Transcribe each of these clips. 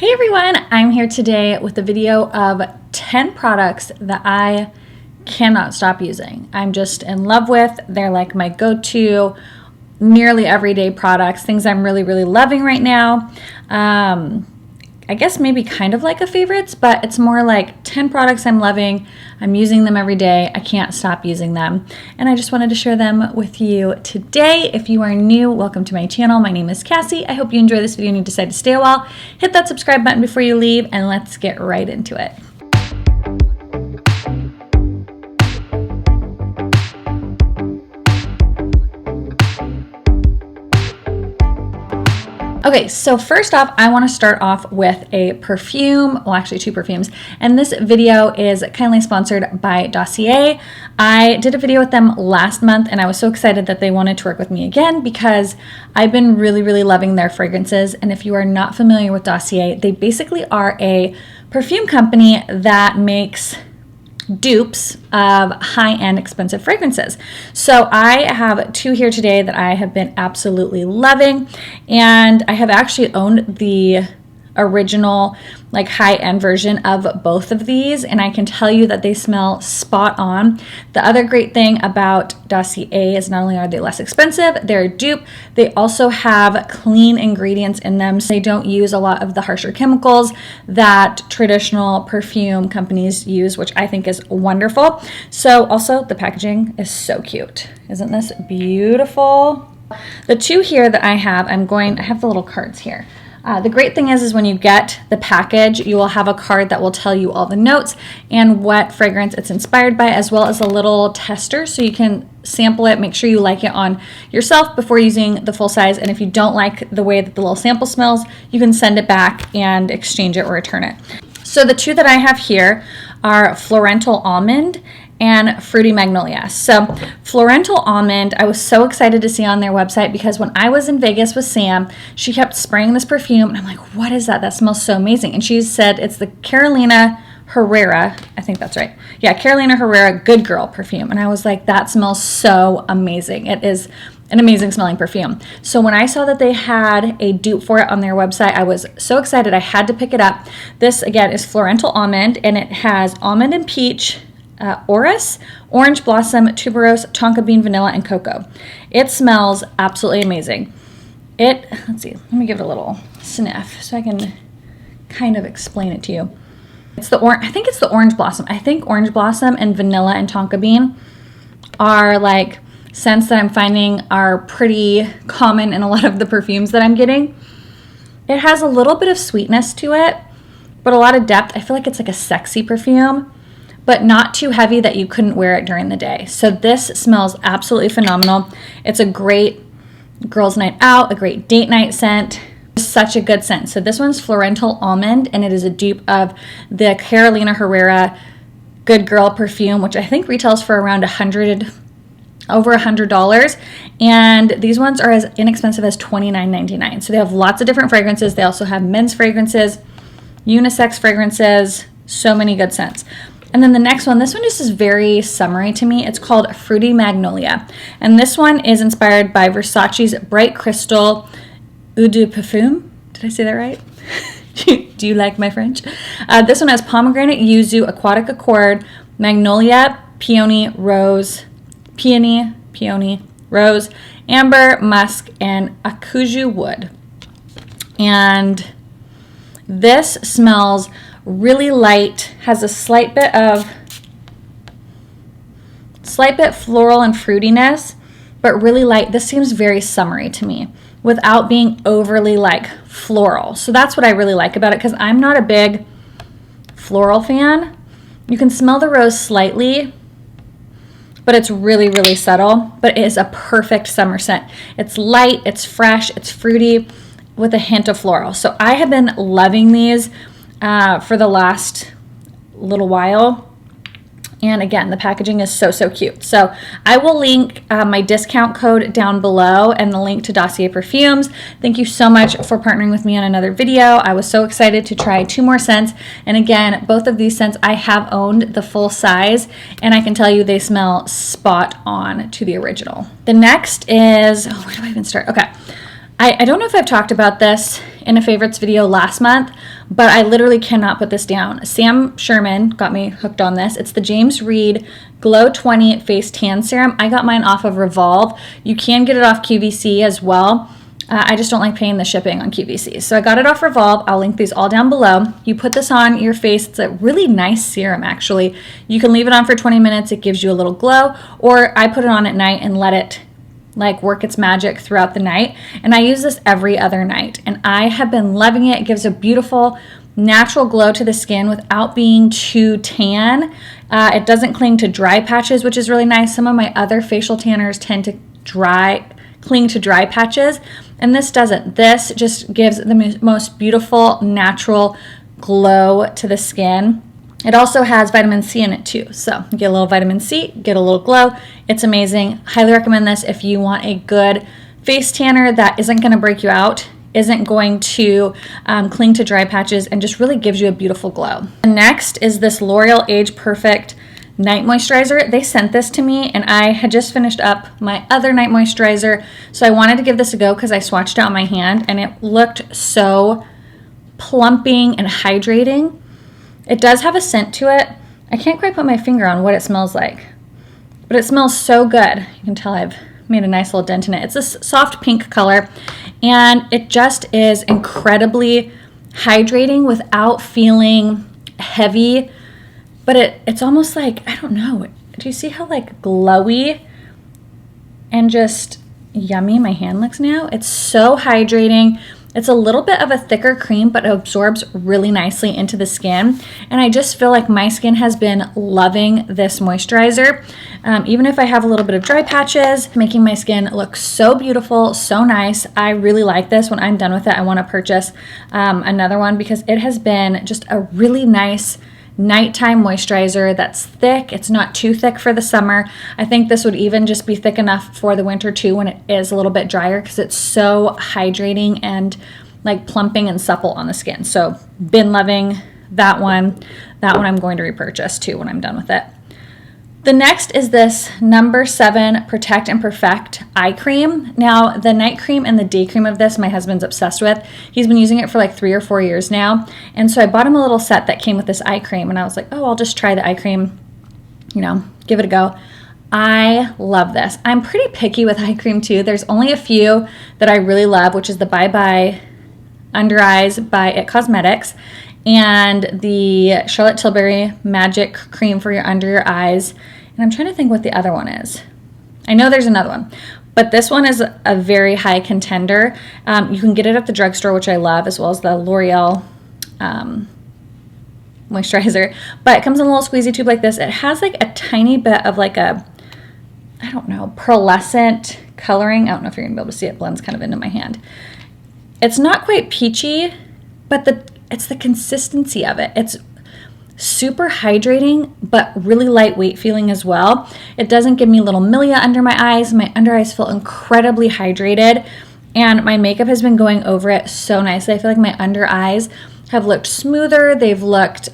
Hey everyone, I'm here today with a video of 10 products that I cannot stop using. I'm just in love with. They're like my go-to nearly everyday products, things I'm really loving right now. I guess maybe kind of like a favorites, but it's more like 10 products I'm loving. I'm using them every day. I can't stop using them. And I just wanted to share them with you today. If you are new, welcome to my channel. My name is Cassie. I hope you enjoy this video and you decide to stay a while. Hit that subscribe button before you leave and let's get right into it. Okay, so first off, I want to start off with a perfume, well actually two perfumes, and this video is kindly sponsored by Dossier. I did a video with them last month and I was so excited that they wanted to work with me again because I've been really loving their fragrances. And if you are not familiar with Dossier, they basically are a perfume company that makes dupes of high-end expensive fragrances. So I have two here today that I have been absolutely loving, and I have actually owned the original like high-end version of both of these, and I can tell you that they smell spot on. The other great thing about Dossier is not only are they less expensive, they're a dupe, they also have clean ingredients in them, so they don't use a lot of the harsher chemicals that traditional perfume companies use, which I think is wonderful. So also the packaging is so cute. Isn't this beautiful? The two here that I have, I have the little cards here. The great thing is when you get the package, you will have a card that will tell you all the notes and what fragrance it's inspired by, as well as a little tester so you can sample it, make sure you like it on yourself before using the full size. And if you don't like the way that the little sample smells, you can send it back and exchange it or return it. So the two that I have here are Floriental Almond and Fruity Magnolia. So Floriental Almond, I was so excited to see on their website because when I was in Vegas with Sam, she kept spraying this perfume and I'm like, what is that? That smells so amazing. And she said it's the Carolina Herrera, I think that's right. Yeah, Carolina Herrera Good Girl perfume. And I was like, that smells so amazing. It is an amazing smelling perfume. So when I saw that they had a dupe for it on their website, I was so excited I had to pick it up. This again is Floriental Almond and it has almond and peach, orris, orange blossom, tuberose, tonka bean, vanilla, and cocoa. It smells absolutely amazing. Let's see, let me give it a little sniff so I can kind of explain it to you. I think it's the orange blossom. I think orange blossom and vanilla and tonka bean are like scents that I'm finding are pretty common in a lot of the perfumes that I'm getting. It has a little bit of sweetness to it, but a lot of depth. I feel like it's like a sexy perfume, but not too heavy that you couldn't wear it during the day. So this smells absolutely phenomenal. It's a great girls' night out, a great date night scent. Such a good scent. So this one's Floriental Almond, and it is a dupe of the Carolina Herrera Good Girl perfume, which I think retails for around over $100. And these ones are as inexpensive as $29.99. So they have lots of different fragrances. They also have men's fragrances, unisex fragrances, so many good scents. And then the next one, this one just is very summery to me. It's called Fruity Magnolia. And this one is inspired by Versace's Bright Crystal Eau de Parfum. Did I say that right? Do you like my French? This one has pomegranate, yuzu, aquatic accord, magnolia, peony, rose, amber, musk, and acajou wood. And this smells really light, has a slight bit floral and fruitiness, but really light. This seems very summery to me without being overly like floral. So that's what I really like about it because I'm not a big floral fan. You can smell the rose slightly, but it's really subtle, but it is a perfect summer scent. It's light, it's fresh, it's fruity with a hint of floral. So I have been loving these for the last little while. And again, the packaging is so cute. So I will link my discount code down below and the link to Dossier Perfumes. Thank you so much for partnering with me on another video. I was so excited to try two more scents. And again, both of these scents I have owned the full size, and I can tell you they smell spot on to the original. The next is, where do I even start? Okay. I don't know if I've talked about this in a favorites video last month, but I literally cannot put this down. Sam Sherman got me hooked on this. It's the James Reed Glow 20 Face Tan Serum. I got mine off of Revolve. You can get it off QVC as well. I just don't like paying the shipping on QVC. So I got it off Revolve. I'll link these all down below. You put this on your face. It's a really nice serum, actually. You can leave it on for 20 minutes. It gives you a little glow. Or I put it on at night and let it like work its magic throughout the night. And I use this every other night. And I have been loving it. It gives a beautiful natural glow to the skin without being too tan. It doesn't cling to dry patches, which is really nice. Some of my other facial tanners tend to cling to dry patches, and this doesn't. This just gives the most beautiful natural glow to the skin. It also has vitamin C in it too, so you get a little vitamin C, get a little glow. It's amazing. Highly recommend this if you want a good face tanner that isn't going to break you out, isn't going to cling to dry patches, and just really gives you a beautiful glow. Next is this L'Oreal Age Perfect night moisturizer. They sent this to me, and I had just finished up my other night moisturizer, so I wanted to give this a go because I swatched it on my hand and it looked so plumping and hydrating. It does have a scent to it. I can't quite put my finger on what it smells like, but it smells so good. You can tell I've made a nice little dent in it. It's a soft pink color, and it just is incredibly hydrating without feeling heavy. But it's almost like, I don't know, do you see how like glowy and just yummy my hand looks now? It's so hydrating. It's a little bit of a thicker cream, but it absorbs really nicely into the skin. And I just feel like my skin has been loving this moisturizer. Even if I have a little bit of dry patches, making my skin look so beautiful, so nice. I really like this. When I'm done with it, I want to purchase another one because it has been just a really nice nighttime moisturizer that's thick. It's not too thick for the summer. I think this would even just be thick enough for the winter too when it is a little bit drier because it's so hydrating and like plumping and supple on the skin. So been loving that one. That one I'm going to repurchase too when I'm done with it. The next is this number 7 Protect and Perfect eye cream. Now, the night cream and the day cream of this, my husband's obsessed with. He's been using it for like 3 or 4 years now. And so I bought him a little set that came with this eye cream. And I was like, oh, I'll just try the eye cream, give it a go. I love this. I'm pretty picky with eye cream too. There's only a few that I really love, which is the Bye Bye Under Eyes by It Cosmetics and the Charlotte Tilbury Magic Cream for your under your eyes. And I'm trying to think what the other one is. I know there's another one, but this one is a very high contender. You can get it at the drugstore, which I love, as well as the L'Oreal moisturizer. But it comes in a little squeezy tube like this. It has like a tiny bit of like a, I don't know, pearlescent coloring. I don't know if you're gonna be able to see it. Blends kind of into my hand. It's not quite peachy, but it's the consistency of it. It's super hydrating, but really lightweight feeling as well. It doesn't give me little milia under my eyes. My under eyes feel incredibly hydrated, and my makeup has been going over it so nicely. I feel like my under eyes have looked smoother. They've looked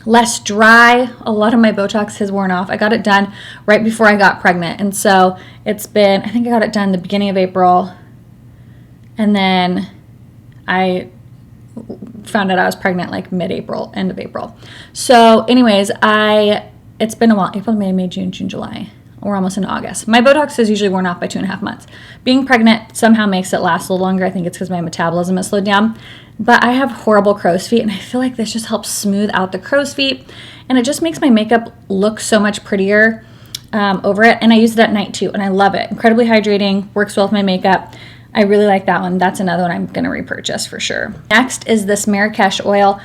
less dry. A lot of my Botox has worn off. I got it done right before I got pregnant, and so it's been, I think I got it done the beginning of April, and then I found out I was pregnant like mid-April, end of April. So anyways, it's been a while. April, May, June, July. We're almost in August. My Botox is usually worn off by 2.5 months. Being pregnant somehow makes it last a little longer. I think it's because my metabolism has slowed down. But I have horrible crow's feet, and I feel like this just helps smooth out the crow's feet, and it just makes my makeup look so much prettier over it. And I use it at night too, and I love it. Incredibly hydrating, works well with my makeup. I really like that one. That's another one I'm going to repurchase for sure. Next is this Marrakesh oil.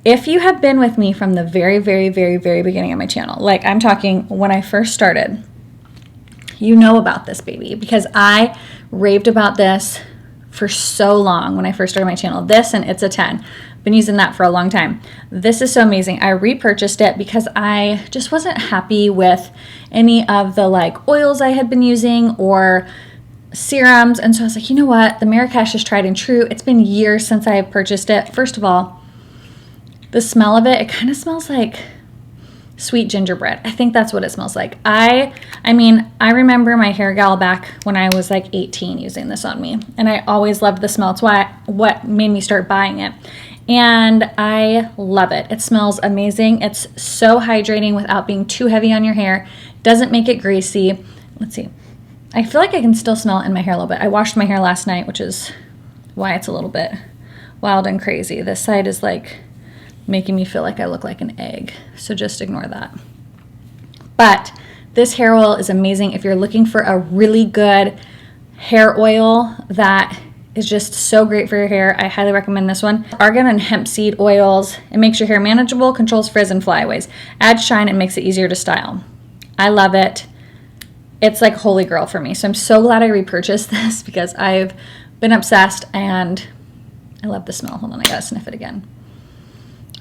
If you have been with me from the very, very, very, very beginning of my channel, like I'm talking when I first started, you know about this baby because I raved about this for so long when I first started my channel. This and It's a 10. Been using that for a long time. This is so amazing. I repurchased it because I just wasn't happy with any of the like oils I had been using or serums, and so I was like, you know what, the Marrakesh is tried and true. It's been years since I have purchased it. First of all, the smell of it kind of smells like sweet gingerbread. I think that's what it smells like. I mean, I remember my hair gal back when I was like 18 using this on me, and I always loved the smell. It's what made me start buying it. And I love it. It smells amazing. It's so hydrating without being too heavy on your hair. Doesn't make it greasy. Let's see. I feel like I can still smell it in my hair a little bit. I washed my hair last night, which is why it's a little bit wild and crazy. This side is like making me feel like I look like an egg. So just ignore that. But this hair oil is amazing if you're looking for a really good hair oil that is just so great for your hair. I highly recommend this one. Argan and hemp seed oils. It makes your hair manageable, controls frizz and flyaways, adds shine, and makes it easier to style. I love it. It's like holy grail for me. So I'm so glad I repurchased this because I've been obsessed and I love the smell. Hold on, I gotta sniff it again.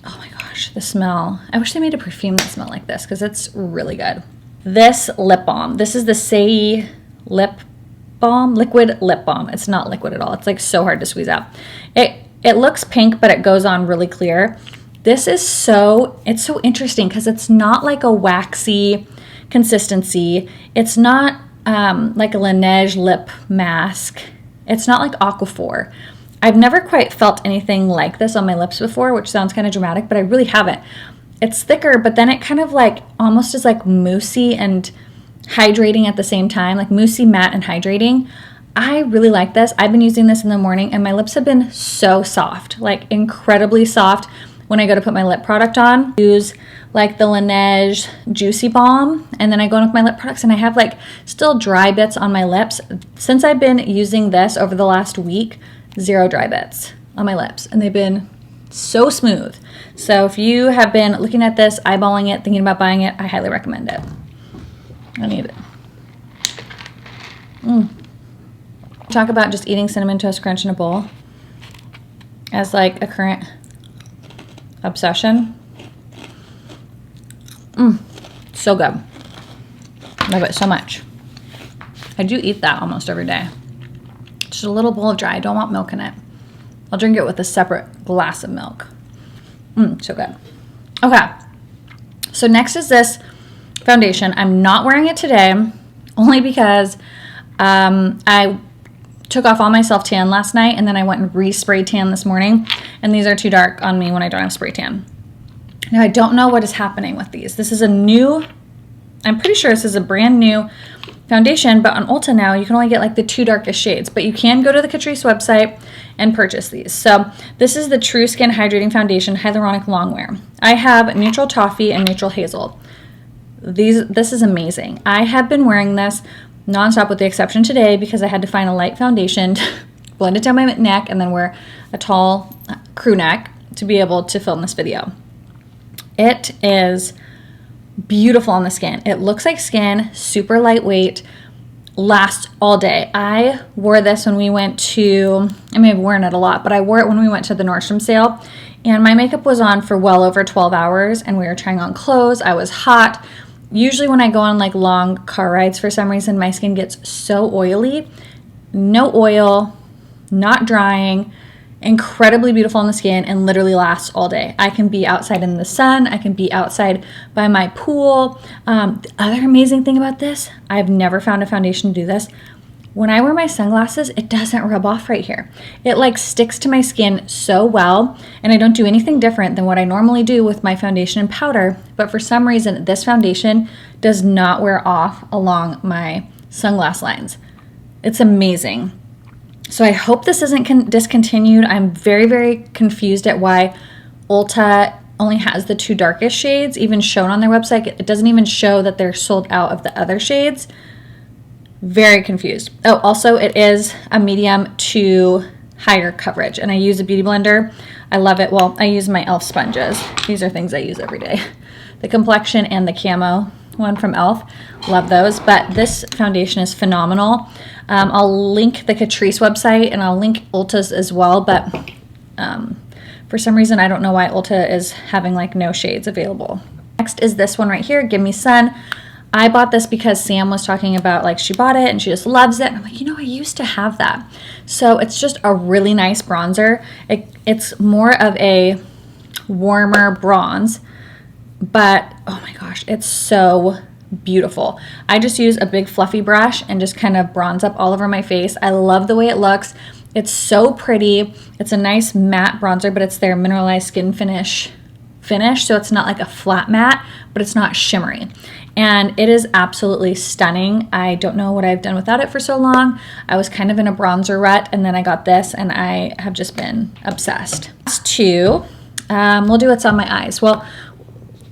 Oh my gosh, the smell. I wish they made a perfume that smelled like this because it's really good. This lip balm. This is the Say Lip Balm, liquid lip balm. It's not liquid at all. It's like so hard to squeeze out. It looks pink, but it goes on really clear. This is it's so interesting because it's not like a waxy consistency. It's not like a Laneige lip mask. It's not like Aquaphor. I've never quite felt anything like this on my lips before, which sounds kind of dramatic, but I really haven't. It's thicker, but then it kind of like almost is like moussey and hydrating at the same time, like moussey, matte, and hydrating. I really like this. I've been using this in the morning and my lips have been so soft, like incredibly soft when I go to put my lip product on. Use like the Laneige Juicy Balm, and then I go in with my lip products and I have like still dry bits on my lips. Since I've been using this over the last week, 0 dry bits on my lips, and they've been so smooth. So if you have been looking at this, eyeballing it, thinking about buying it, I highly recommend it. I need it. Talk about just eating Cinnamon Toast Crunch in a bowl as like a current obsession. So good. Love it so much. I do eat that almost every day. Just a little bowl of dry. I don't want milk in it. I'll drink it with a separate glass of milk. So good. Okay. So next is this foundation. I'm not wearing it today only because I took off all my self tan last night and then I went and re-spray tan this morning, and these are too dark on me when I don't have spray tan. Now I don't know what is happening with these. This is I'm pretty sure this is a brand new foundation, but on Ulta now you can only get like the 2 darkest shades, but you can go to the Catrice website and purchase these. So this is the True Skin Hydrating Foundation Hyaluronic Longwear. I have Neutral Toffee and Neutral Hazel. This is amazing. I have been wearing this nonstop with the exception today because I had to find a light foundation to blend it down my neck and then wear a tall crew neck to be able to film this video. It is beautiful on the skin. It looks like skin, super lightweight, lasts all day. I wore this when we went to, I may have worn it a lot, but I wore it when we went to the Nordstrom sale, and my makeup was on for well over 12 hours and we were trying on clothes. I was hot. Usually when I go on like long car rides, for some reason my skin gets so oily. No oil, not drying, incredibly beautiful on the skin, and literally lasts all day. I can be outside in the sun. I can be outside by my pool. The other amazing thing about this, I've never found a foundation to do this. When I wear my sunglasses, it doesn't rub off right here. It like sticks to my skin so well, and I don't do anything different than what I normally do with my foundation and powder, but for some reason, this foundation does not wear off along my sunglass lines. It's amazing. So I hope this isn't discontinued. I'm very, very confused at why Ulta only has the 2 darkest shades even shown on their website. It doesn't even show that they're sold out of the other shades. Very confused. Oh, also it is a medium to higher coverage, and I use a beauty blender. I love it. Well, I use my e.l.f. sponges. These are things I use every day. The complexion and the camo one from e.l.f. Love those, but this foundation is phenomenal. I'll link the Catrice website and I'll link Ulta's as well, but for some reason I don't know why Ulta is having like no shades available. Next is this one right here, Give Me Sun. I bought this because Sam was talking about like she bought it and she just loves it. And I'm like, you know, I used to have that. So it's just a really nice bronzer. It's more of a warmer bronze, but oh my gosh, it's so beautiful. I just use a big fluffy brush and just kind of bronze up all over my face. I love the way it looks. It's so pretty. It's a nice matte bronzer, but it's their mineralized skin finish, so it's not like a flat matte, but it's not shimmery. And it is absolutely stunning. I don't know what I've done without it for so long. I was kind of in a bronzer rut, and then I got this, and I have just been obsessed. Last two, we'll do what's on my eyes. Well,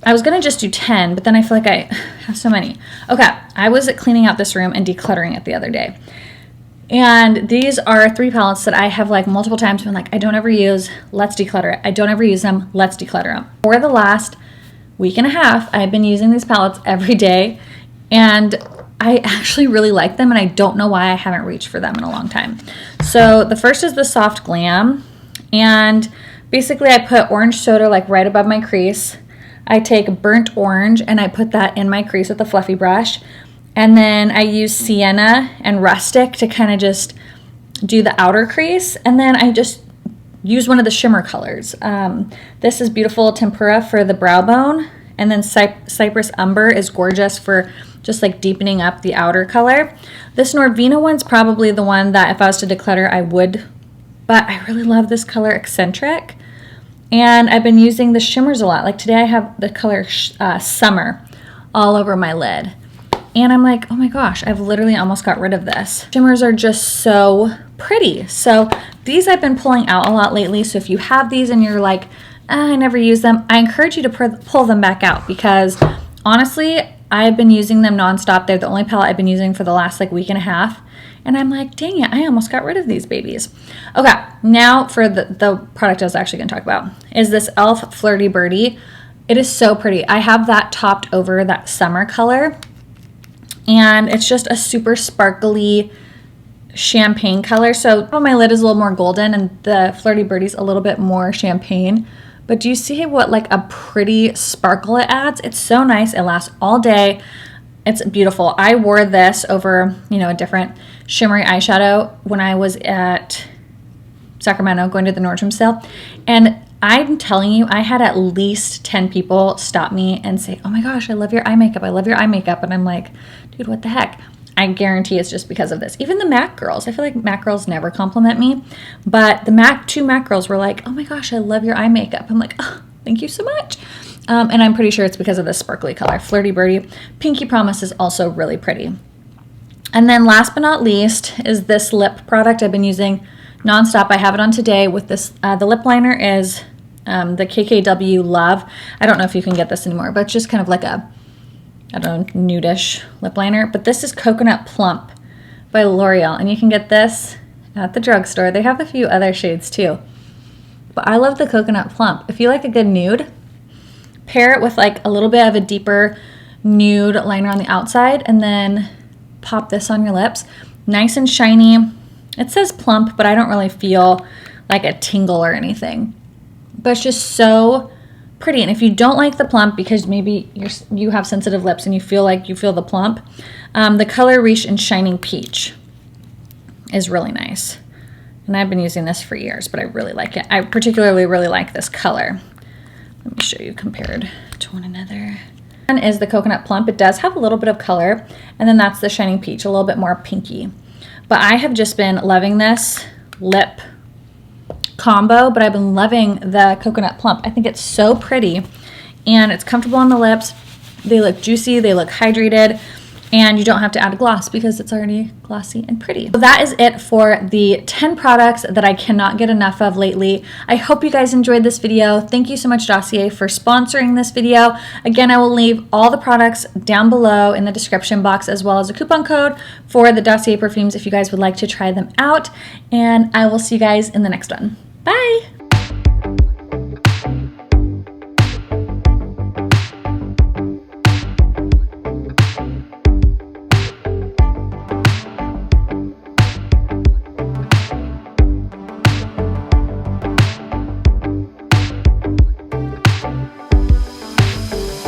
I was gonna just do 10, but then I feel like I have so many. Okay, I was cleaning out this room and decluttering it the other day. And these are 3 palettes that I have like multiple times been like, I don't ever use, let's declutter it. I don't ever use them, let's declutter them. For the last week and a half, I've been using these palettes every day, and I actually really like them, and I don't know why I haven't reached for them in a long time. So the first is the Soft Glam, and basically I put orange soda like right above my crease. I take burnt orange and I put that in my crease with a fluffy brush. And then I use sienna and rustic to kind of just do the outer crease. And then I just use one of the shimmer colors. This is Beautiful Tempera for the brow bone. And then Cypress Umber is gorgeous for just like deepening up the outer color. This Norvina one's probably the one that if I was to declutter, I would. But I really love this color Eccentric. And I've been using the shimmers a lot. Like today I have the color Summer all over my lid. And I'm like, oh my gosh, I've literally almost got rid of this. Shimmers are just so pretty. So these I've been pulling out a lot lately. So if you have these and you're like, I never use them, I encourage you to pull them back out, because honestly, I've been using them nonstop. They're the only palette I've been using for the last like week and a half. And I'm like, dang it, I almost got rid of these babies. Okay, now for the product I was actually gonna talk about is this e.l.f. Flirty Birdie. It is so pretty. I have that topped over that summer color, and it's just a super sparkly champagne color. So my lid is a little more golden, and the Flirty Birdie's a little bit more champagne. But do you see what like a pretty sparkle it adds? It's so nice. It lasts all day. It's beautiful. I wore this over, a different shimmery eyeshadow when I was at Sacramento going to the Nordstrom sale. And I'm telling you, I had at least 10 people stop me and say, oh my gosh, I love your eye makeup. I love your eye makeup. And I'm like, dude, what the heck? I guarantee it's just because of this. Even the MAC girls, I feel like MAC girls never compliment me, but the two MAC girls were like, oh my gosh, I love your eye makeup. I'm like, oh, thank you so much. And I'm pretty sure it's because of this sparkly color. Flirty Birdie. Pinky Promise is also really pretty. And then last but not least is this lip product I've been using nonstop. I have it on today with this. The lip liner is the KKW Love. I don't know if you can get this anymore, but it's just kind of like a, I don't know, nudish lip liner. But this is Coconut Plump by L'Oreal, and you can get this at the drugstore. They have a few other shades too. But I love the Coconut Plump. If you like a good nude, pair it with like a little bit of a deeper nude liner on the outside, and then pop this on your lips. Nice and shiny. It says plump, but I don't really feel like a tingle or anything. But it's just so pretty. And if you don't like the plump, because maybe you have sensitive lips and you feel the plump, the color Riche in Shining Peach is really nice. And I've been using this for years, but I really like it. I particularly really like this color. Let me show you compared to one another. One is the Coconut Plump. It does have a little bit of color, and then that's the Shining Peach, a little bit more pinky. But I have just been loving this lip combo, but I've been loving the Coconut Plump. I think it's so pretty, and it's comfortable on the lips. They look juicy, they look hydrated, and you don't have to add a gloss because it's already glossy and pretty. So that is it for the 10 products that I cannot get enough of lately. I hope you guys enjoyed this video. Thank you so much, Dossier, for sponsoring this video. Again, I will leave all the products down below in the description box, as well as a coupon code for the Dossier perfumes if you guys would like to try them out. And I will see you guys in the next one. Bye!